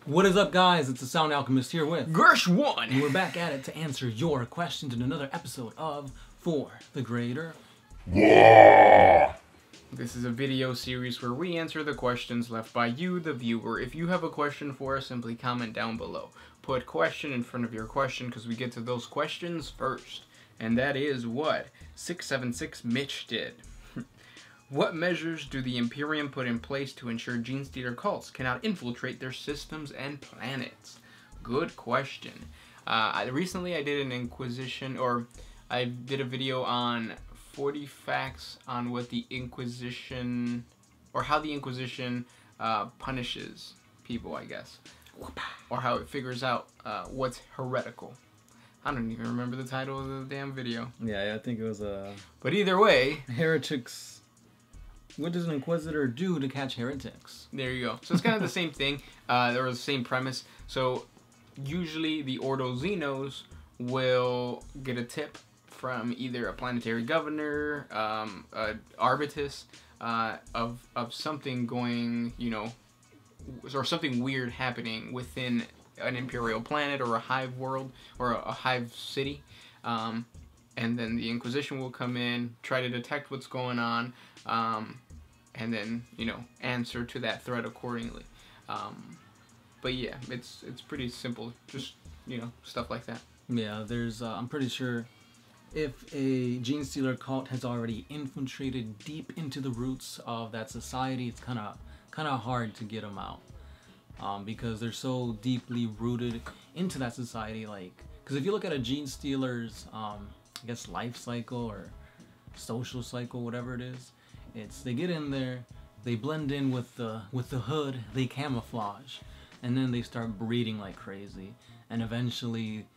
What is up, guys? It's the Sound Alchemist here with Gersh1, and we're back at it to answer your questions in another episode of For the Greater. This is a video series where we answer the questions left by you, the viewer. If you have a question for us, simply comment down below. Put question in front of your question because we get to those questions first. And that is what 676 Mitch did. What measures do the Imperium put in place to ensure Genestealer cults cannot infiltrate their systems and planets? Good question. Recently I did an Inquisition, or I did a video on 40 facts on what the Inquisition, or how the Inquisition punishes people, I guess. Or how it figures out what's heretical. I don't even remember the title of the damn video. Yeah, I think it was But either way, Heretics. What does an Inquisitor do to catch heretics? there you go. So it's kind of the same thing. There was the same premise. So usually the Ordo Xenos will get a tip from either a planetary governor, Arbitus, of something going, you know, or something weird happening within an Imperial planet or a hive world or a hive city. And then the Inquisition will come in, try to detect what's going on, and then, you know, answer to that threat accordingly. But yeah, it's pretty simple. Just, you know, stuff like that. Yeah, there's, I'm pretty sure if a Genestealer cult has already infiltrated deep into the roots of that society, it's kind of hard to get them out. Because they're so deeply rooted into that society. Like, because if you look at a Genestealer's, I guess, life cycle or social cycle, whatever it is, they get in there, they blend in with the hood, they camouflage, and then they start breeding like crazy, and eventually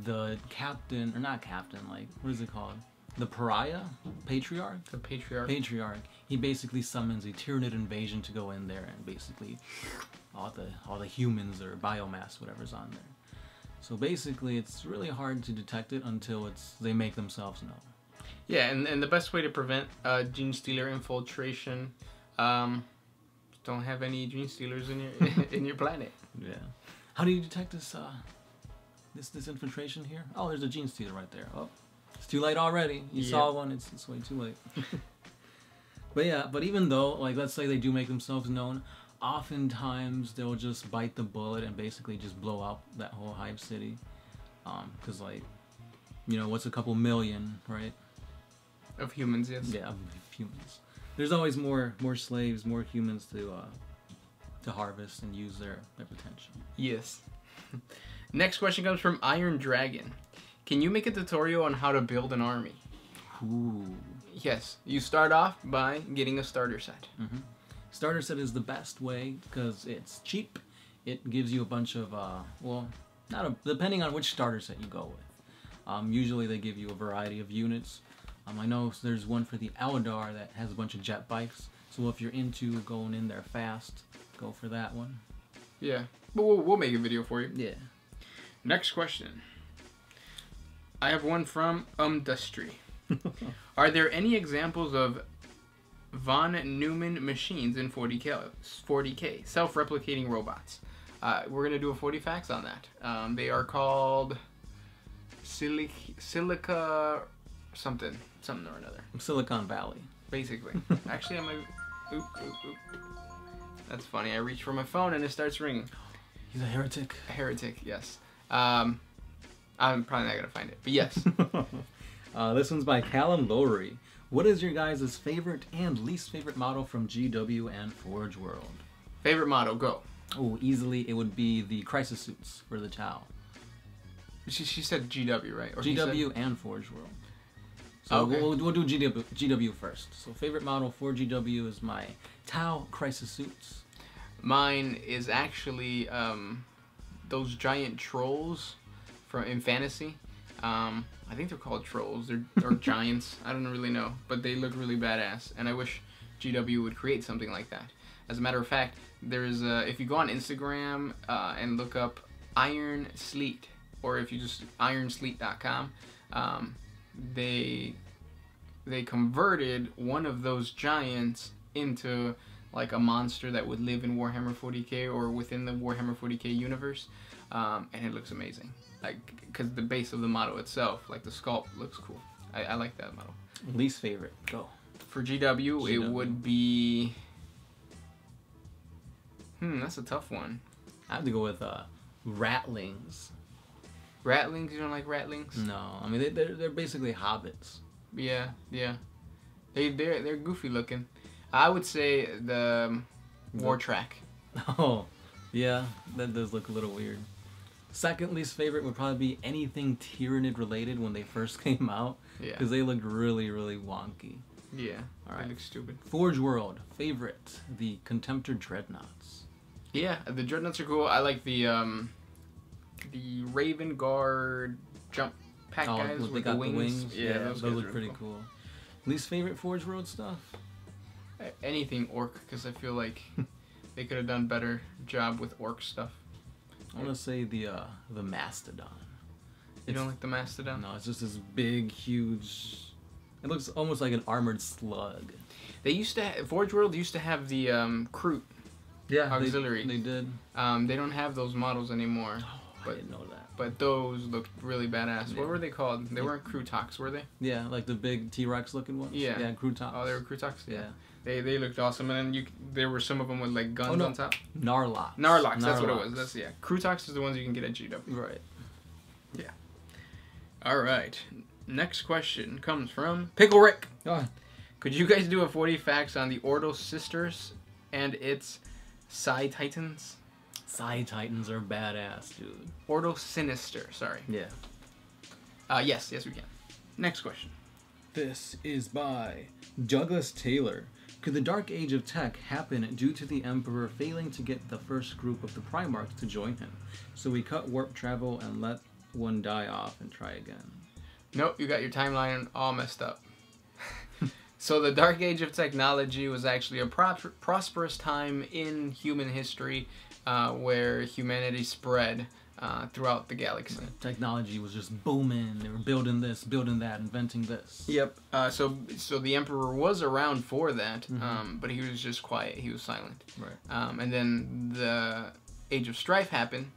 the captain, or not captain, like, what is it called? The pariah? Patriarch? The Patriarch. Patriarch. He basically summons a Tyranid invasion to go in there and basically all the humans or biomass, whatever's on there. So basically it's really hard to detect it until they make themselves known. Yeah, and the best way to prevent Genestealer infiltration, don't have any Genestealers in your in your planet. Yeah. How do you detect this this infiltration here? Oh, there's a Genestealer right there. Oh, it's too late already. You saw one. It's way too late. But yeah, but even though, like, let's say they do make themselves known, oftentimes they'll just bite the bullet and basically just blow up that whole hive city. Because, like, you know, what's a couple million, right? Of humans, yes. Yeah, of humans. There's always more slaves, more humans to harvest and use their potential. Yes. Next question comes from Iron Dragon. Can you make a tutorial on how to build an army? Ooh. Yes. You start off by getting a starter set. Mm-hmm. Starter set is the best way because it's cheap. It gives you a bunch of, well, depending on which starter set you go with. Usually they give you a variety of units. I know there's one for the Eldar that has a bunch of jet bikes. So if you're into going in there fast, go for that one. Yeah. But we'll make a video for you. Yeah. Next question. I have one from Dustry. Are there any examples of von Neumann machines in 40K self-replicating robots? We're gonna do a 40 facts on that. They are called Silica something or another. Silicon Valley. Basically. Actually, I might. Oop. That's funny. I reach for my phone and it starts ringing. He's a heretic. A heretic, yes. I'm probably not gonna find it, but yes. This one's by Callum Lowry. What is your guys' favorite and least favorite model from GW and Forge World? Favorite model, go. Oh, easily it would be the crisis suits for the Tau. She said GW, right? Or GW and Forge World. So okay. we'll do GW first. So favorite model for GW is my Tau crisis suits. Mine is actually those giant trolls in fantasy. I think they're called trolls. They're giants. I don't really know, but they look really badass. And I wish GW would create something like that. As a matter of fact, there's if you go on Instagram and look up Iron Sleet, or if you just ironsleet.com, they converted one of those giants into like a monster that would live in Warhammer 40k or within the Warhammer 40k universe, and it looks amazing. Like, because the base of the model itself, like the sculpt, looks cool. I like that model. Least favorite, go. For GW, it would be... that's a tough one. I have to go with Ratlings. Ratlings? You don't like Ratlings? No, I mean they're basically hobbits. Yeah. They're goofy looking. I would say the War Track. Oh, yeah, that does look a little weird. Second least favorite would probably be anything Tyranid related when they first came out. Yeah. Because they looked really, really wonky. Yeah. All right. They look stupid. Forge World favorite, the Contemptor Dreadnoughts. Yeah, the Dreadnoughts are cool. I like the Raven Guard jump pack guys they with got the wings. Yeah, those those guys look are pretty cool. Least favorite Forge World stuff? Anything orc, because I feel like they could have done better job with orc stuff. I want to say the Mastodon. You don't like the Mastodon? No, it's just this big, huge... It looks almost like an armored slug. They used to Forge World used to have the Kroot auxiliary. They did. They don't have those models anymore. Oh, I didn't know that. But those looked really badass. Yeah. What were they called? They weren't Krootox, were they? Yeah, like the big T-Rex looking ones. Yeah. Yeah, Krootox. Oh, they were Krootox? Yeah. They looked awesome, and then there were some of them with like guns on top. Narlox. Narlox, that's what it was. That's Krootox is the ones you can get at GW. Right. Yeah. All right. Next question comes from Pickle Rick. Oh. Could you guys do a 40 facts on the Ordo Sisters and its Psi Titans? Psi Titans are badass, dude. Ordo Sinister, sorry. Yeah. Yes, we can. Next question. This is by Douglas Taylor. Could the Dark Age of Tech happen due to the Emperor failing to get the first group of the Primarchs to join him? So we cut warp travel and let one die off and try again. Nope, you got your timeline all messed up. So the Dark Age of Technology was actually a prosperous time in human history where humanity spread throughout the galaxy. Right. Technology was just booming. They were building this, building that, inventing this. Yep. So the Emperor was around for that, but he was just quiet. He was silent. Right. And then the Age of Strife happened,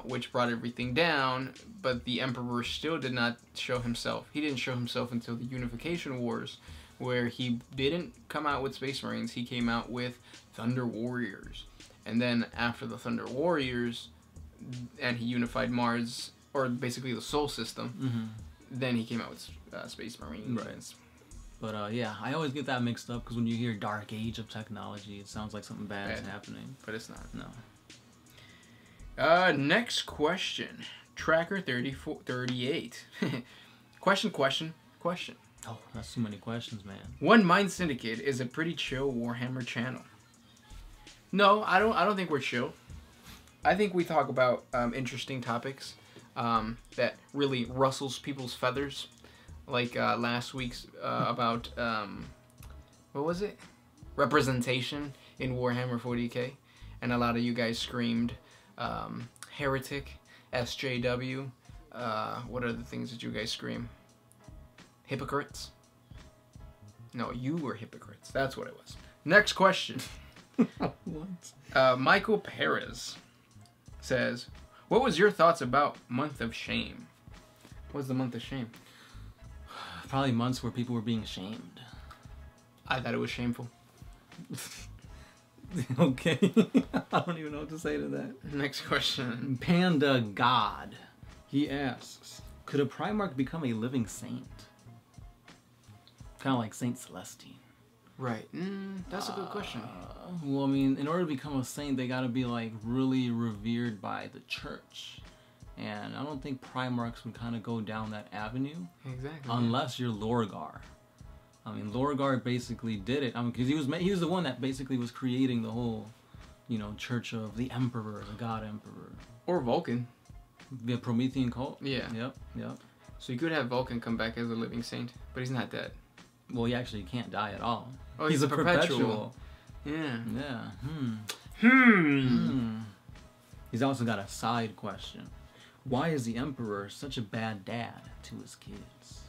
which brought everything down, but the Emperor still did not show himself. He didn't show himself until the Unification Wars, where he didn't come out with Space Marines. He came out with Thunder Warriors. And then after the Thunder Warriors, and he unified Mars, or basically the Sol system, then he came out with Space Marines. Right. But yeah, I always get that mixed up because when you hear Dark Age of Technology, it sounds like something bad is happening. But it's not. No. Next question. Tracker 38. Question. Oh, that's too many questions, man. One Mind Syndicate is a pretty chill Warhammer channel. No, I don't think we're chill. I think we talk about interesting topics that really rustles people's feathers. Like last week's about, what was it? Representation in Warhammer 40k. And a lot of you guys screamed Heretic, SJW. What are the things that you guys scream? Hypocrites? No, you were hypocrites. That's what it was. Next question. What? Michael Perez says, what was your thoughts about Month of Shame? What's the Month of Shame? Probably months where people were being shamed. I thought it was shameful. Okay. I don't even know what to say to that. Next question. Panda God. He asks, could a Primarch become a living saint? Kind of like Saint Celestine. Right. That's a good question. Well, I mean, in order to become a saint, they gotta be like really revered by the church. And I don't think Primarchs would kind of go down that avenue. Exactly. Unless you're Lorgar. I mean, Lorgar basically did it. I mean, because he was the one that basically was creating the whole, Church of the Emperor, the God Emperor. Or Vulcan. The Promethean cult? Yeah. Yep. So you could have Vulcan come back as a living saint, but he's not dead. Well, he actually can't die at all. Oh, he's a perpetual. Yeah. He's also got a side question. Why is the Emperor such a bad dad to his kids?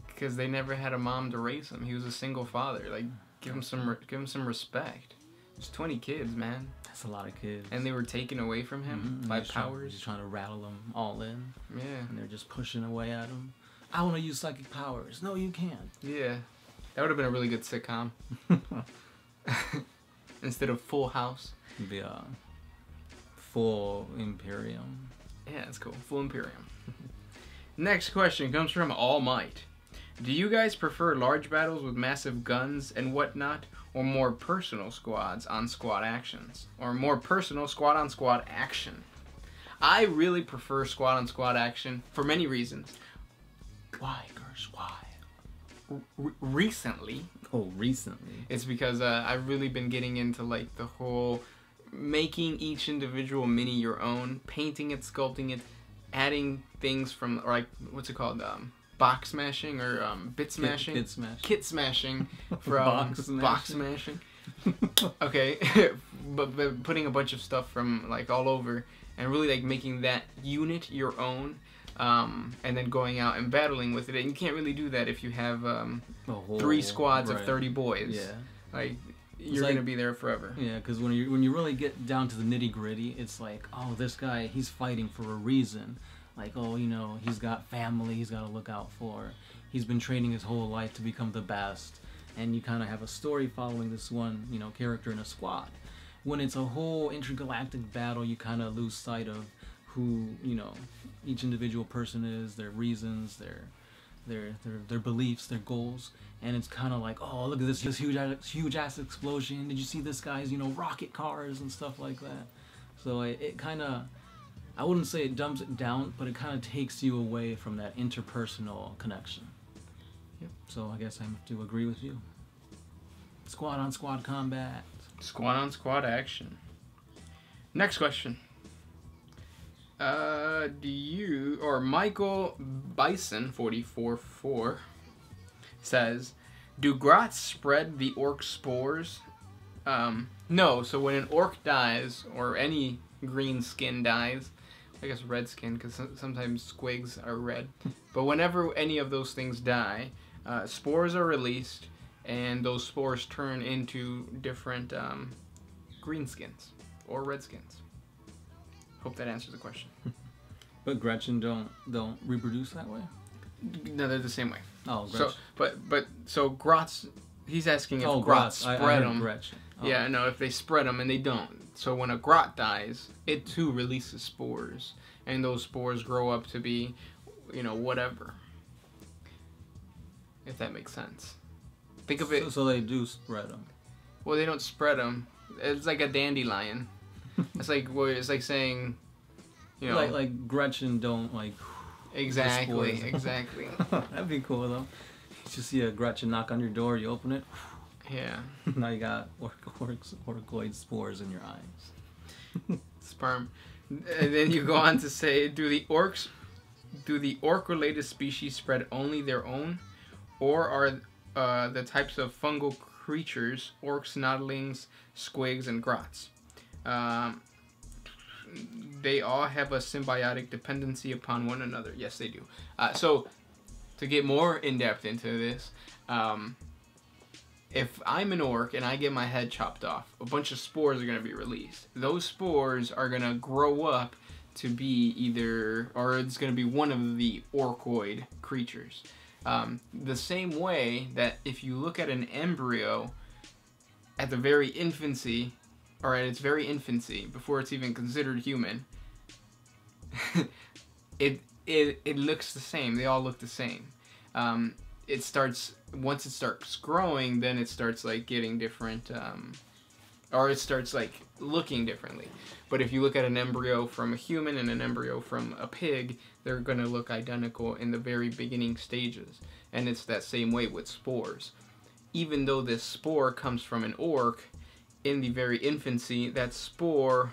Because they never had a mom to raise him. He was a single father. Like, Give them some respect. It's 20 kids, man. That's a lot of kids. And they were taken away from him by powers. He's trying to rattle them all in. Yeah. And they're just pushing away at him. I want to use psychic powers. No, you can't. Yeah. That would have been a really good sitcom. Instead of Full House. It'd be a full Imperium. Yeah, that's cool. Full Imperium. Next question comes from All Might. Do you guys prefer large battles with massive guns and whatnot, or more personal squads on squad actions? Or more personal squad on squad action? I really prefer squad on squad action for many reasons. Why, Gersh? Why? Recently. Oh, recently. It's because I've really been getting into like the whole making each individual mini your own, painting it, sculpting it, adding things from, like, what's it called? Box smashing or bit smashing? Kit smashing from box smashing. Okay. but putting a bunch of stuff from like all over and really like making that unit your own. And then going out and battling with it. And you can't really do that if you have 3 squads of 30 boys. Yeah. Like, you're going to be there forever. Yeah, because when you really get down to the nitty-gritty, it's like, oh, this guy, he's fighting for a reason. Like, oh, you know, he's got family he's got to look out for. He's been training his whole life to become the best. And you kind of have a story following this one, you know, character in a squad. When it's a whole intergalactic battle, you kind of lose sight of who, you know, each individual person is, their reasons, their beliefs, their goals, and it's kind of like, oh, look at this huge ass explosion. Did you see this guy's, you know, rocket cars and stuff like that? So it kind of, I wouldn't say it dumbs it down, but it kind of takes you away from that interpersonal connection. Yep. So I guess I have to agree with you. Squad on squad combat. Squad on squad action. Next question. Michael Bison 44-4 says, do grots spread the orc spores? No, so when an orc dies, or any green skin dies, I guess red skin, because sometimes squigs are red, but whenever any of those things die, spores are released, and those spores turn into different green skins, or red skins. Hope that answers the question. But Gretchen don't reproduce that way? No, they're the same way. Oh, Gretchen. So grots, he's asking if grots spread them. Gretchen. Oh. Yeah, no, if they spread them, and they don't. So when a grot dies, it too releases spores, and those spores grow up to be, you know, whatever. If that makes sense. Think of it. So they do spread them. Well, they don't spread them. It's like a dandelion. It's like saying, you know, like Gretchen don't like. Exactly. That'd be cool though. You just see a Gretchen knock on your door, you open it. Yeah. Now you got orcoid spores in your eyes. Sperm. And then you go on to say, do the orc-related species spread only their own, or are the types of fungal creatures orcs, noddlings, squigs, and grots? They all have a symbiotic dependency upon one another. Yes, they do. So, to get more in-depth into this, if I'm an orc and I get my head chopped off, a bunch of spores are going to be released. Those spores are going to grow up to be or it's going to be one of the orcoid creatures. The same way that if you look at an embryo at the very infancy, or at its very infancy, before it's even considered human, it looks the same. They all look the same. Once it starts growing, then it starts like getting different, or it starts like looking differently. But if you look at an embryo from a human and an embryo from a pig, they're going to look identical in the very beginning stages. And it's that same way with spores. Even though this spore comes from an orc, in the very infancy, that spore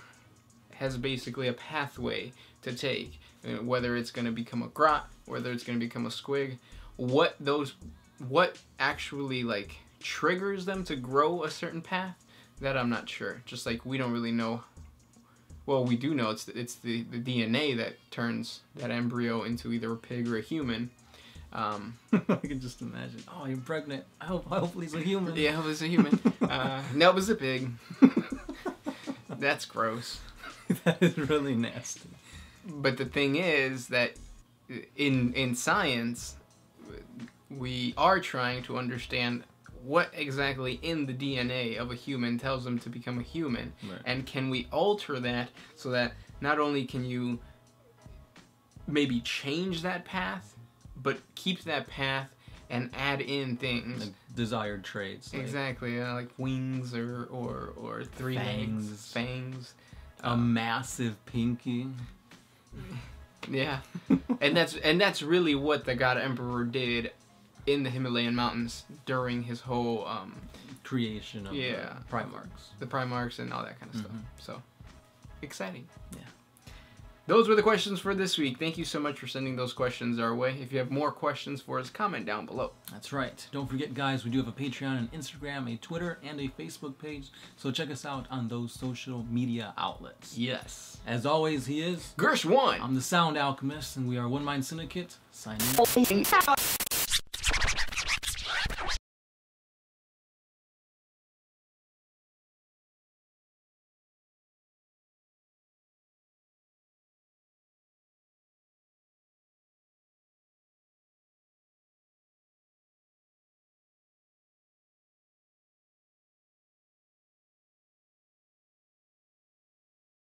has basically a pathway to take. Whether it's going to become a grot, whether it's going to become a squig, what actually like triggers them to grow a certain path, that I'm not sure. Just like we don't really know. Well, we do know it's the DNA that turns that embryo into either a pig or a human. I can just imagine. Oh, you're pregnant. Hopefully he's a human. Yeah, it was a human. No, it was a pig. That's gross. That is really nasty. But the thing is that in science, we are trying to understand what exactly in the DNA of a human tells them to become a human. Right. And can we alter that so that not only can you maybe change that path, but keep that path and add in things. Like desired traits. Like Exactly, like wings or three legs, fangs. A massive pinky. Yeah. and that's really what the God Emperor did in the Himalayan mountains during his whole creation of the Primarchs. The Primarchs and all that kind of stuff. So, exciting. Yeah. Those were the questions for this week. Thank you so much for sending those questions our way. If you have more questions for us, comment down below. That's right. Don't forget, guys, we do have a Patreon, an Instagram, a Twitter, and a Facebook page. So check us out on those social media outlets. Yes. As always, he is Gersh1. I'm the Sound Alchemist, and we are One Mind Syndicate, signing off.